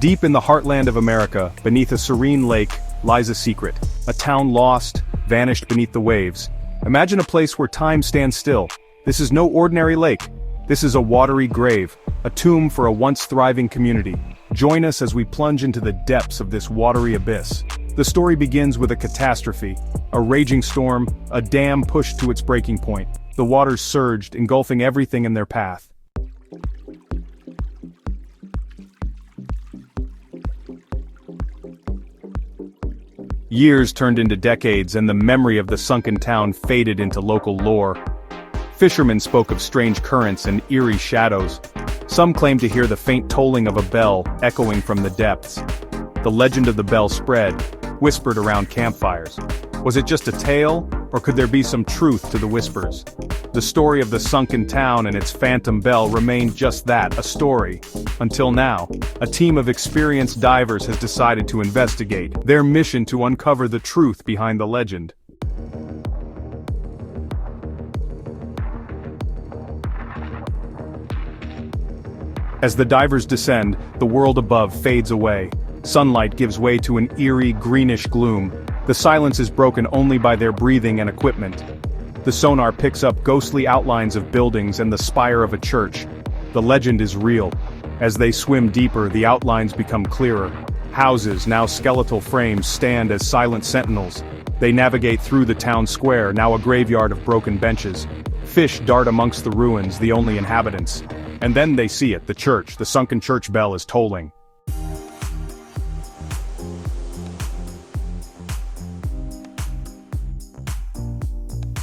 Deep in the heartland of America, beneath a serene lake, lies a secret. A town lost, vanished beneath the waves. Imagine a place where time stands still. This is no ordinary lake. This is a watery grave, a tomb for a once thriving community. Join us as we plunge into the depths of this watery abyss. The story begins with a catastrophe. A raging storm, a dam pushed to its breaking point. The waters surged, engulfing everything in their path. Years turned into decades, and the memory of the sunken town faded into local lore. Fishermen spoke of strange currents and eerie shadows. Some claimed to hear the faint tolling of a bell echoing from the depths. The legend of the bell spread, whispered around campfires. Was it just a tale, or could there be some truth to the whispers? The story of the sunken town and its phantom bell remained just that, a story. Until now, a team of experienced divers has decided to investigate, their mission to uncover the truth behind the legend. As the divers descend, the world above fades away. Sunlight gives way to an eerie, greenish gloom. The silence is broken only by their breathing and equipment. The sonar picks up ghostly outlines of buildings and the spire of a church. The legend is real. As they swim deeper, the outlines become clearer. Houses, now skeletal frames, stand as silent sentinels. They navigate through the town square, now a graveyard of broken benches. Fish dart amongst the ruins, the only inhabitants. And then they see it, the church. The sunken church bell is tolling.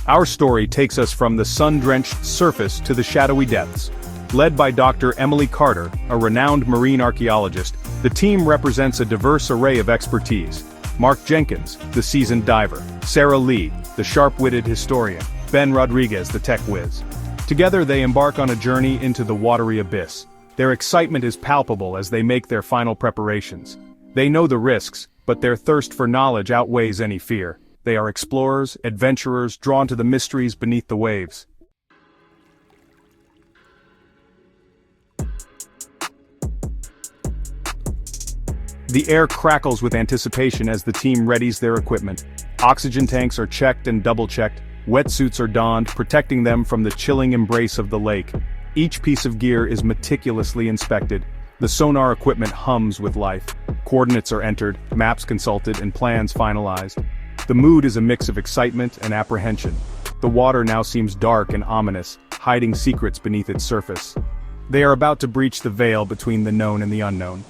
Our story takes us from the sun-drenched surface to the shadowy depths. Led by Dr. Emily Carter, a renowned marine archaeologist, the team represents a diverse array of expertise. Mark Jenkins, the seasoned diver. Sarah Lee, the sharp-witted historian. Ben Rodriguez, the tech whiz. Together they embark on a journey into the watery abyss. Their excitement is palpable as they make their final preparations. They know the risks, but their thirst for knowledge outweighs any fear. They are explorers, adventurers, drawn to the mysteries beneath the waves. The air crackles with anticipation as the team readies their equipment. Oxygen tanks are checked and double-checked. Wetsuits are donned, protecting them from the chilling embrace of the lake. Each piece of gear is meticulously inspected. The sonar equipment hums with life. Coordinates are entered, maps consulted, and plans finalized. The mood is a mix of excitement and apprehension. The water now seems dark and ominous, hiding secrets beneath its surface. They are about to breach the veil between the known and the unknown.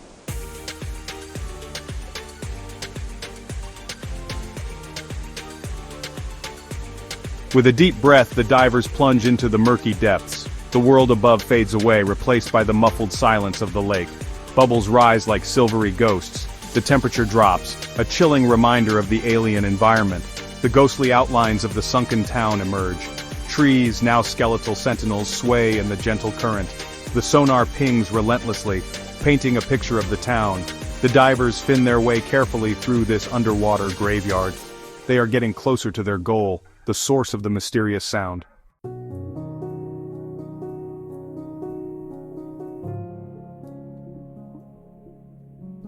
With a deep breath, the divers plunge into the murky depths. The world above fades away, replaced by the muffled silence of the lake. Bubbles rise like silvery ghosts. The temperature drops, a chilling reminder of the alien environment. The ghostly outlines of the sunken town emerge. Trees, now skeletal sentinels, sway in the gentle current. The sonar pings relentlessly, painting a picture of the town. The divers fin their way carefully through this underwater graveyard. They are getting closer to their goal, the source of the mysterious sound.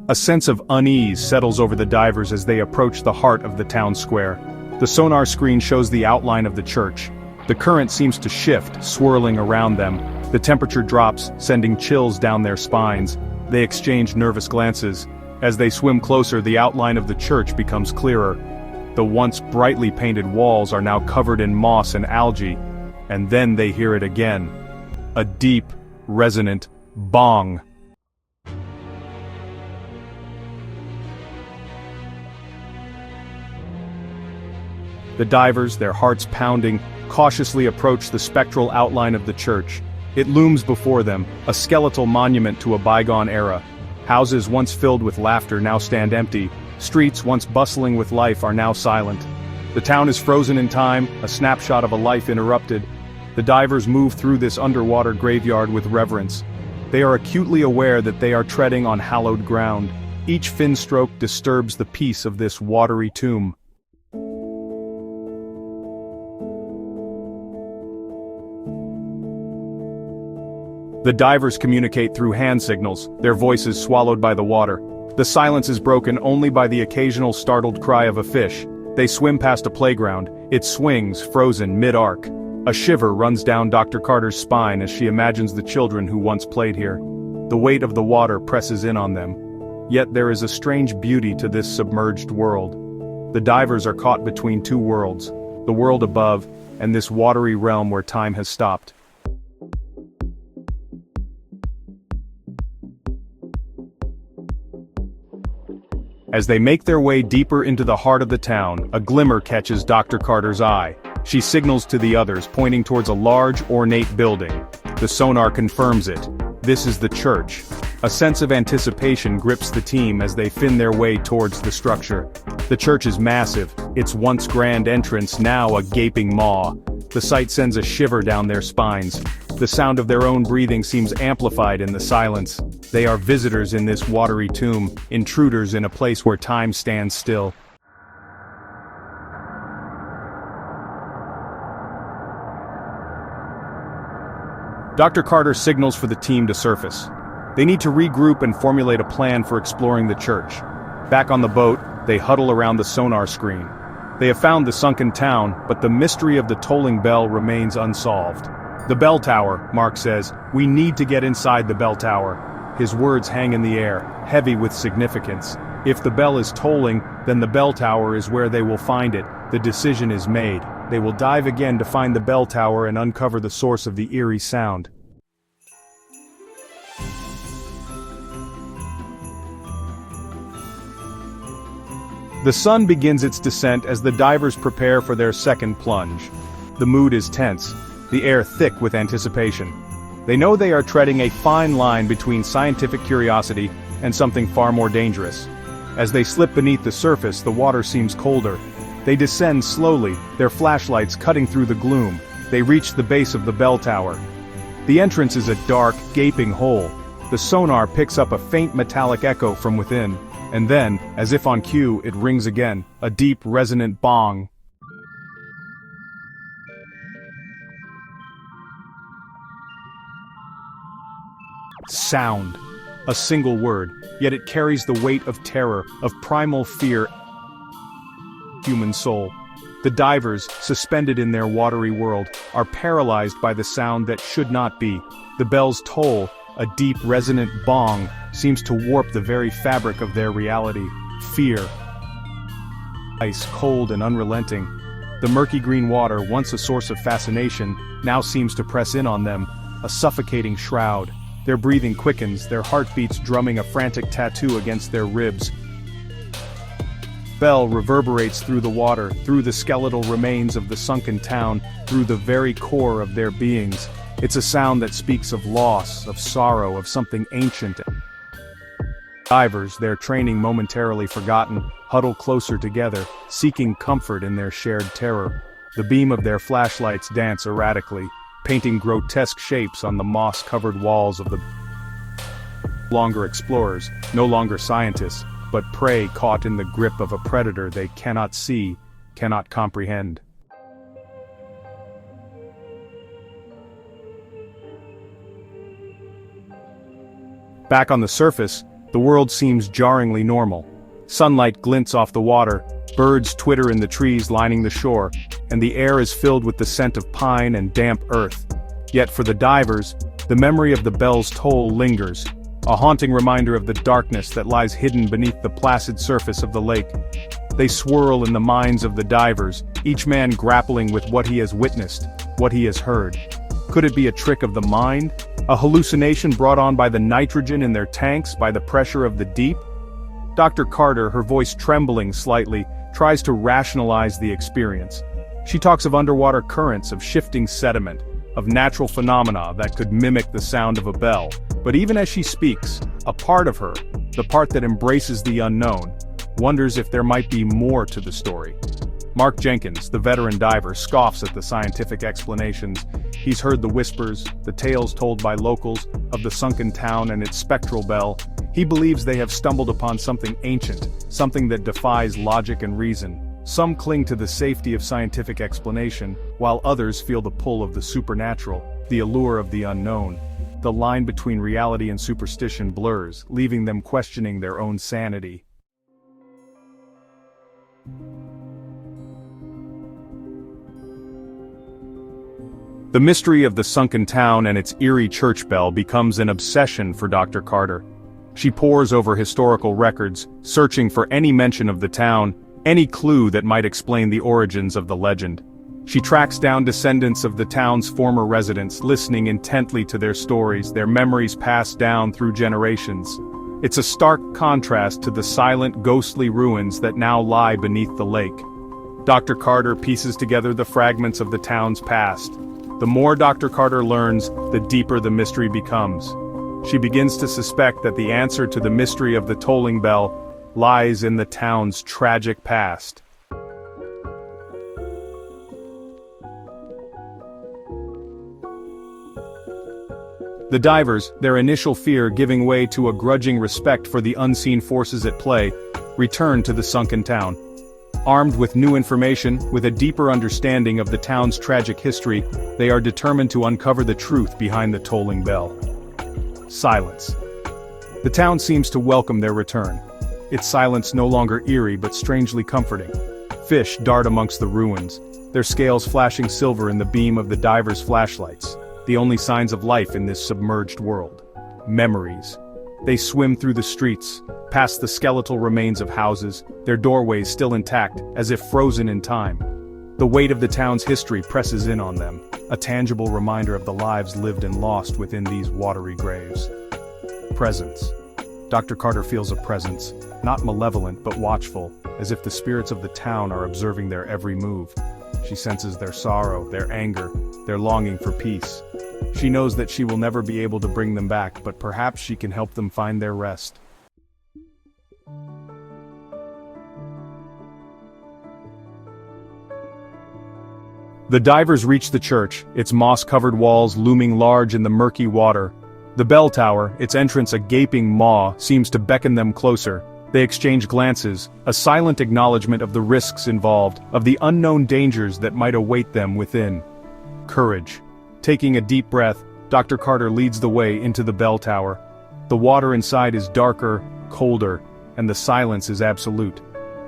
A sense of unease settles over the divers as they approach the heart of the town square. The sonar screen shows the outline of the church. The current seems to shift, swirling around them. The temperature drops, sending chills down their spines. They exchange nervous glances. As they swim closer, the outline of the church becomes clearer. The once brightly painted walls are now covered in moss and algae. And then they hear it again. A deep, resonant bong. The divers, their hearts pounding, cautiously approach the spectral outline of the church. It looms before them, a skeletal monument to a bygone era. Houses once filled with laughter now stand empty. Streets once bustling with life are now silent. The town is frozen in time, a snapshot of a life interrupted. The divers move through this underwater graveyard with reverence. They are acutely aware that they are treading on hallowed ground. Each fin stroke disturbs the peace of this watery tomb. The divers communicate through hand signals, their voices swallowed by the water. The silence is broken only by the occasional startled cry of a fish. They swim past a playground, it swings, frozen mid-arc. A shiver runs down Dr. Carter's spine as she imagines the children who once played here. The weight of the water presses in on them. Yet there is a strange beauty to this submerged world. The divers are caught between two worlds, the world above, and this watery realm where time has stopped. As they make their way deeper into the heart of the town, a glimmer catches Dr. Carter's eye. She signals to the others, pointing towards a large, ornate building. The sonar confirms it. This is the church. A sense of anticipation grips the team as they fin their way towards the structure. The church is massive, its once grand entrance now a gaping maw. The sight sends a shiver down their spines. The sound of their own breathing seems amplified in the silence. They are visitors in this watery tomb, intruders in a place where time stands still. Dr. Carter signals for the team to surface. They need to regroup and formulate a plan for exploring the church. Back on the boat, they huddle around the sonar screen. They have found the sunken town, but the mystery of the tolling bell remains unsolved. The bell tower, Murk says, we need to get inside the bell tower. His words hang in the air, heavy with significance. If the bell is tolling, then the bell tower is where they will find it. The decision is made. They will dive again to find the bell tower and uncover the source of the eerie sound. The sun begins its descent as the divers prepare for their second plunge. The mood is tense, the air thick with anticipation. They know they are treading a fine line between scientific curiosity and something far more dangerous. As they slip beneath the surface, the water seems colder. They descend slowly, their flashlights cutting through the gloom. They reach the base of the bell tower. The entrance is a dark, gaping hole. The sonar picks up a faint metallic echo from within. And then, as if on cue, it rings again, a deep, resonant bong. Sound. A single word, yet it carries the weight of terror, of primal fear. Human soul. The divers, suspended in their watery world, are paralyzed by the sound that should not be. The bell's toll, a deep, resonant bong, seems to warp the very fabric of their reality. Fear. Ice cold and unrelenting. The murky green water, once a source of fascination, now seems to press in on them, a suffocating shroud. Their breathing quickens, their heartbeats drumming a frantic tattoo against their ribs. Bell reverberates through the water, through the skeletal remains of the sunken town, through the very core of their beings. It's a sound that speaks of loss, of sorrow, of something ancient. Divers, their training momentarily forgotten, huddle closer together, seeking comfort in their shared terror. The beam of their flashlights dance erratically, painting grotesque shapes on the moss-covered walls of the... No longer explorers, no longer scientists, but prey caught in the grip of a predator they cannot see, cannot comprehend. Back on the surface, the world seems jarringly normal. Sunlight glints off the water, birds twitter in the trees lining the shore, and the air is filled with the scent of pine and damp earth. Yet for the divers, the memory of the bell's toll lingers, a haunting reminder of the darkness that lies hidden beneath the placid surface of the lake. They swirl in the minds of the divers, each man grappling with what he has witnessed, what he has heard. Could it be a trick of the mind? A hallucination brought on by the nitrogen in their tanks, by the pressure of the deep? Dr. Carter, her voice trembling slightly, tries to rationalize the experience. She talks of underwater currents, of shifting sediment, of natural phenomena that could mimic the sound of a bell. But even as she speaks, a part of her, the part that embraces the unknown, wonders if there might be more to the story. Mark Jenkins, the veteran diver, scoffs at the scientific explanations. He's heard the whispers, the tales told by locals, of the sunken town and its spectral bell. He believes they have stumbled upon something ancient, something that defies logic and reason. Some cling to the safety of scientific explanation, while others feel the pull of the supernatural, the allure of the unknown. the line between reality and superstition blurs, leaving them questioning their own sanity. The mystery of the sunken town and its eerie church bell becomes an obsession for Dr. Carter. She pores over historical records, searching for any mention of the town, any clue that might explain the origins of the legend. She tracks down descendants of the town's former residents, listening intently to their stories, their memories passed down through generations. It's a stark contrast to the silent, ghostly ruins that now lie beneath the lake. Dr. Carter pieces together the fragments of the town's past. The more Dr. Carter learns, the deeper the mystery becomes. She begins to suspect that the answer to the mystery of the tolling bell lies in the town's tragic past. The divers, their initial fear giving way to a grudging respect for the unseen forces at play, return to the sunken town. Armed with new information, with a deeper understanding of the town's tragic history, they are determined to uncover the truth behind the tolling bell. Silence. The town seems to welcome their return. Its silence no longer eerie but strangely comforting. Fish dart amongst the ruins, their scales flashing silver in the beam of the divers' flashlights, the only signs of life in this submerged world. Memories. They swim through the streets, past the skeletal remains of houses, their doorways still intact, as if frozen in time. The weight of the town's history presses in on them, a tangible reminder of the lives lived and lost within these watery graves. Presence. Dr. Carter feels a presence, not malevolent but watchful, as if the spirits of the town are observing their every move. She senses their sorrow, their anger, their longing for peace. She knows that she will never be able to bring them back, but perhaps she can help them find their rest. The divers reach the church, its moss-covered walls looming large in the murky water. The bell tower, its entrance a gaping maw, seems to beckon them closer. They exchange glances, a silent acknowledgement of the risks involved, of the unknown dangers that might await them within. Courage. Taking a deep breath, Dr. Carter leads the way into the bell tower. The water inside is darker, colder, and the silence is absolute.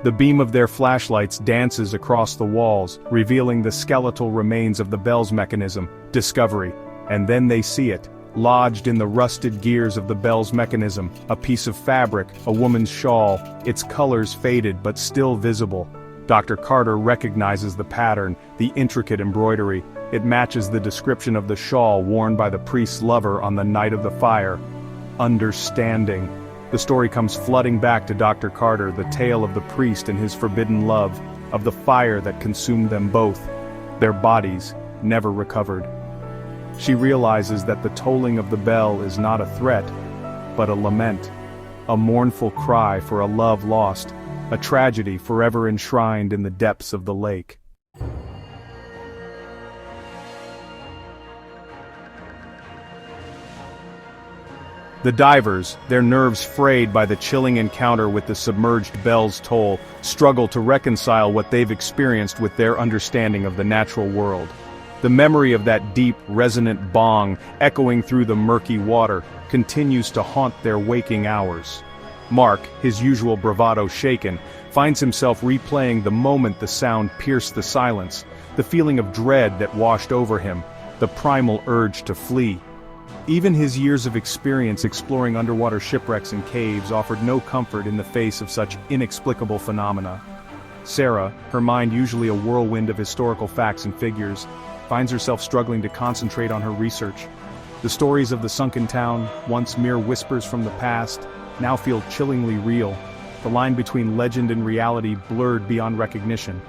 The beam of their flashlights dances across the walls, revealing the skeletal remains of the bell's mechanism, Discovery, and then they see it. Lodged in the rusted gears of the bell's mechanism, a piece of fabric, a woman's shawl, its colors faded but still visible. Dr. Carter recognizes the pattern, the intricate embroidery. It matches the description of the shawl worn by the priest's lover on the night of the fire. Understanding. The story comes flooding back to Dr. Carter, the tale of the priest and his forbidden love, of the fire that consumed them both. Their bodies never recovered. She realizes that the tolling of the bell is not a threat, but a lament, a mournful cry for a love lost, a tragedy forever enshrined in the depths of the lake. The divers, their nerves frayed by the chilling encounter with the submerged bell's toll, struggle to reconcile what they've experienced with their understanding of the natural world. The memory of that deep, resonant bong, echoing through the murky water, continues to haunt their waking hours. Mark, his usual bravado shaken, finds himself replaying the moment the sound pierced the silence, the feeling of dread that washed over him, the primal urge to flee. Even his years of experience exploring underwater shipwrecks and caves offered no comfort in the face of such inexplicable phenomena. Sarah, her mind usually a whirlwind of historical facts and figures, finds herself struggling to concentrate on her research. The stories of the sunken town, once mere whispers from the past, now feel chillingly real. The line between legend and reality blurred beyond recognition.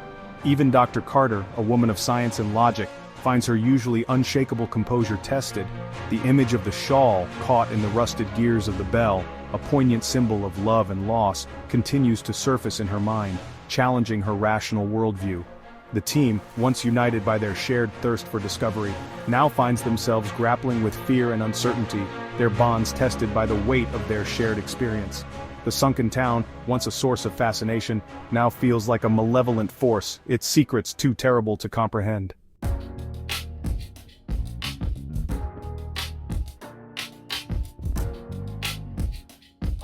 Even Dr. Carter, a woman of science and logic, finds her usually unshakable composure tested. The image of the shawl, caught in the rusted gears of the bell, a poignant symbol of love and loss, continues to surface in her mind, challenging her rational worldview. The team, once united by their shared thirst for discovery, now finds themselves grappling with fear and uncertainty, their bonds tested by the weight of their shared experience. The sunken town, once a source of fascination, now feels like a malevolent force, its secrets too terrible to comprehend.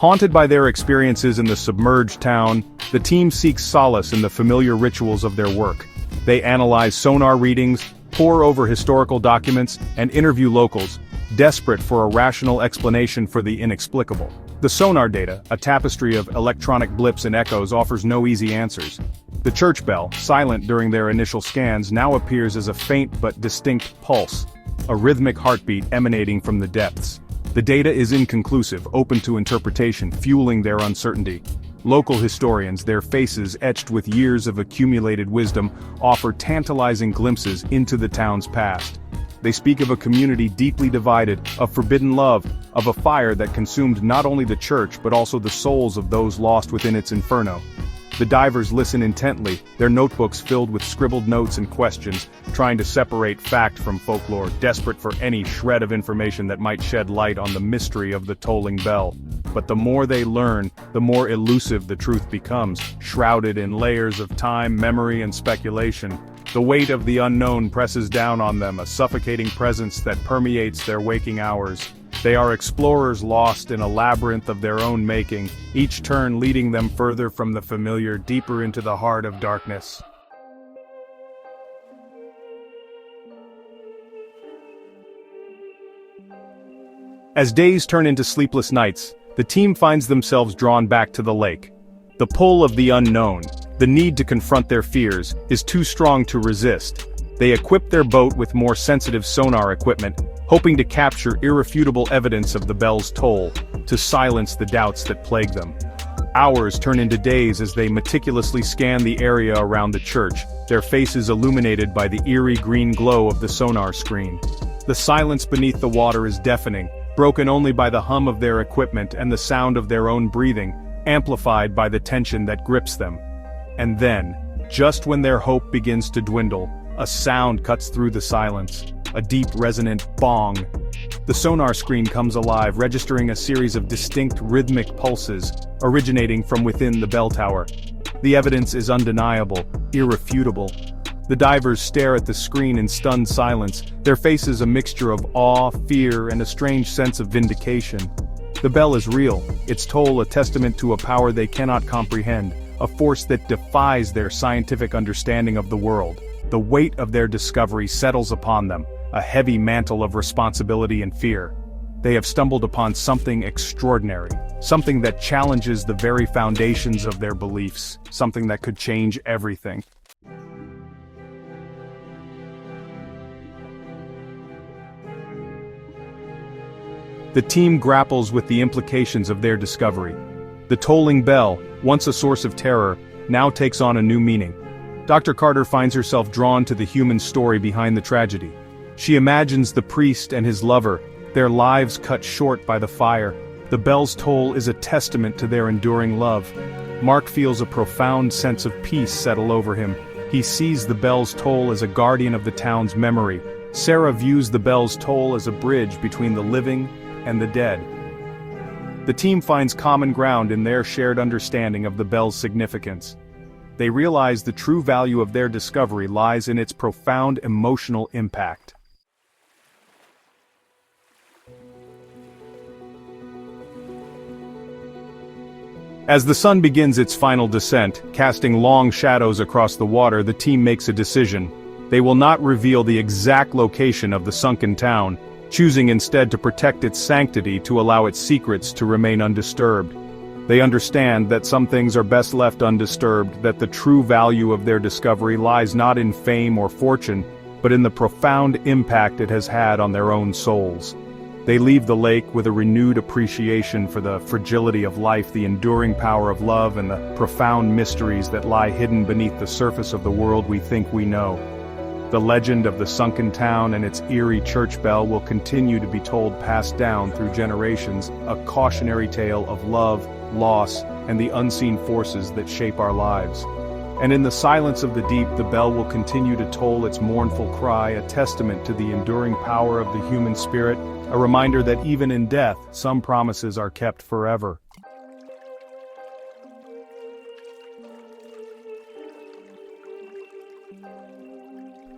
Haunted by their experiences in the submerged town, the team seeks solace in the familiar rituals of their work. They analyze sonar readings, pore over historical documents, and interview locals, desperate for a rational explanation for the inexplicable. The sonar data, a tapestry of electronic blips and echoes, offers no easy answers. The church bell, silent during their initial scans, now appears as a faint but distinct pulse, a rhythmic heartbeat emanating from the depths. The data is inconclusive, open to interpretation, fueling their uncertainty. Local historians, their faces etched with years of accumulated wisdom, offer tantalizing glimpses into the town's past. They speak of a community deeply divided, of forbidden love, of a fire that consumed not only the church but also the souls of those lost within its inferno. The divers listen intently, their notebooks filled with scribbled notes and questions, trying to separate fact from folklore, desperate for any shred of information that might shed light on the mystery of the tolling bell. But the more they learn, the more elusive the truth becomes, shrouded in layers of time, memory, and speculation. The weight of the unknown presses down on them, a suffocating presence that permeates their waking hours. They are explorers lost in a labyrinth of their own making, each turn leading them further from the familiar, deeper into the heart of darkness. As days turn into sleepless nights, the team finds themselves drawn back to the lake. The pull of the unknown, the need to confront their fears, is too strong to resist. They equip their boat with more sensitive sonar equipment, hoping to capture irrefutable evidence of the bell's toll, to silence the doubts that plague them. Hours turn into days as they meticulously scan the area around the church, their faces illuminated by the eerie green glow of the sonar screen. The silence beneath the water is deafening, broken only by the hum of their equipment and the sound of their own breathing, amplified by the tension that grips them. And then, just when their hope begins to dwindle, a sound cuts through the silence, a deep resonant bong. The sonar screen comes alive, registering a series of distinct rhythmic pulses, originating from within the bell tower. The evidence is undeniable, irrefutable. The divers stare at the screen in stunned silence, their faces a mixture of awe, fear, and a strange sense of vindication. The bell is real, its toll a testament to a power they cannot comprehend, a force that defies their scientific understanding of the world. The weight of their discovery settles upon them, a heavy mantle of responsibility and fear. They have stumbled upon something extraordinary, something that challenges the very foundations of their beliefs, something that could change everything. The team grapples with the implications of their discovery. The tolling bell, once a source of terror, now takes on a new meaning. Dr. Carter finds herself drawn to the human story behind the tragedy. She imagines the priest and his lover, their lives cut short by the fire. The bell's toll is a testament to their enduring love. Mark feels a profound sense of peace settle over him. He sees the bell's toll as a guardian of the town's memory. Sarah views the bell's toll as a bridge between the living and the dead. The team finds common ground in their shared understanding of the bell's significance. They realize the true value of their discovery lies in its profound emotional impact. As the sun begins its final descent, casting long shadows across the water, the team makes a decision. They will not reveal the exact location of the sunken town, choosing instead to protect its sanctity to allow its secrets to remain undisturbed. They understand that some things are best left undisturbed, that the true value of their discovery lies not in fame or fortune, but in the profound impact it has had on their own souls. They leave the lake with a renewed appreciation for the fragility of life, the enduring power of love, and the profound mysteries that lie hidden beneath the surface of the world we think we know. The legend of the sunken town and its eerie church bell will continue to be told, passed down through generations, a cautionary tale of love, loss, and the unseen forces that shape our lives. And in the silence of the deep, the bell will continue to toll its mournful cry, a testament to the enduring power of the human spirit, a reminder that even in death, some promises are kept forever.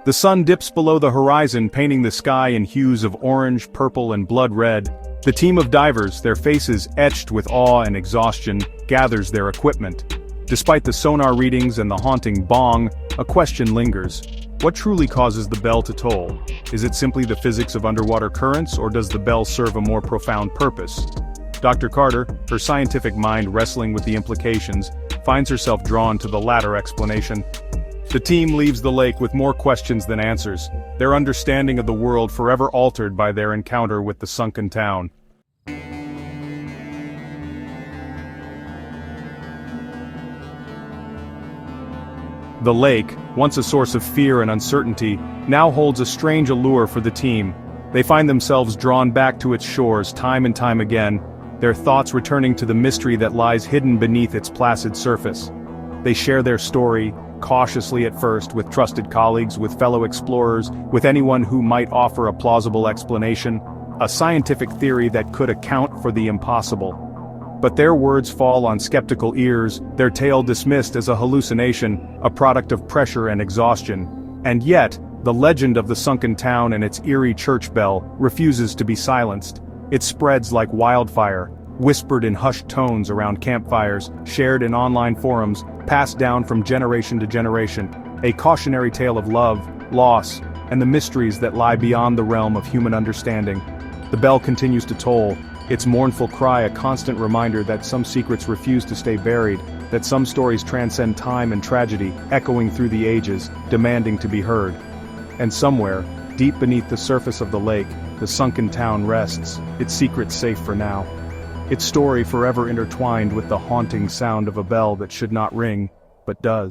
The sun dips below the horizon, painting the sky in hues of orange, purple, and blood red. The team of divers, their faces etched with awe and exhaustion, gathers their equipment. Despite the sonar readings and the haunting bong, a question lingers. What truly causes the bell to toll? Is it simply the physics of underwater currents, or does the bell serve a more profound purpose? Dr. Carter, her scientific mind wrestling with the implications, finds herself drawn to the latter explanation. The team leaves the lake with more questions than answers, their understanding of the world forever altered by their encounter with the sunken town. The lake, once a source of fear and uncertainty, now holds a strange allure for the team. They find themselves drawn back to its shores time and time again, their thoughts returning to the mystery that lies hidden beneath its placid surface. They share their story, cautiously at first, with trusted colleagues, with fellow explorers, with anyone who might offer a plausible explanation, a scientific theory that could account for the impossible. But their words fall on skeptical ears, their tale dismissed as a hallucination, a product of pressure and exhaustion. And yet, the legend of the sunken town and its eerie church bell refuses to be silenced. It spreads like wildfire, whispered in hushed tones around campfires, shared in online forums, passed down from generation to generation, a cautionary tale of love, loss, and the mysteries that lie beyond the realm of human understanding. The bell continues to toll, its mournful cry a constant reminder that some secrets refuse to stay buried, that some stories transcend time and tragedy, echoing through the ages, demanding to be heard. And somewhere, deep beneath the surface of the lake, the sunken town rests, its secrets safe for now. Its story forever intertwined with the haunting sound of a bell that should not ring, but does.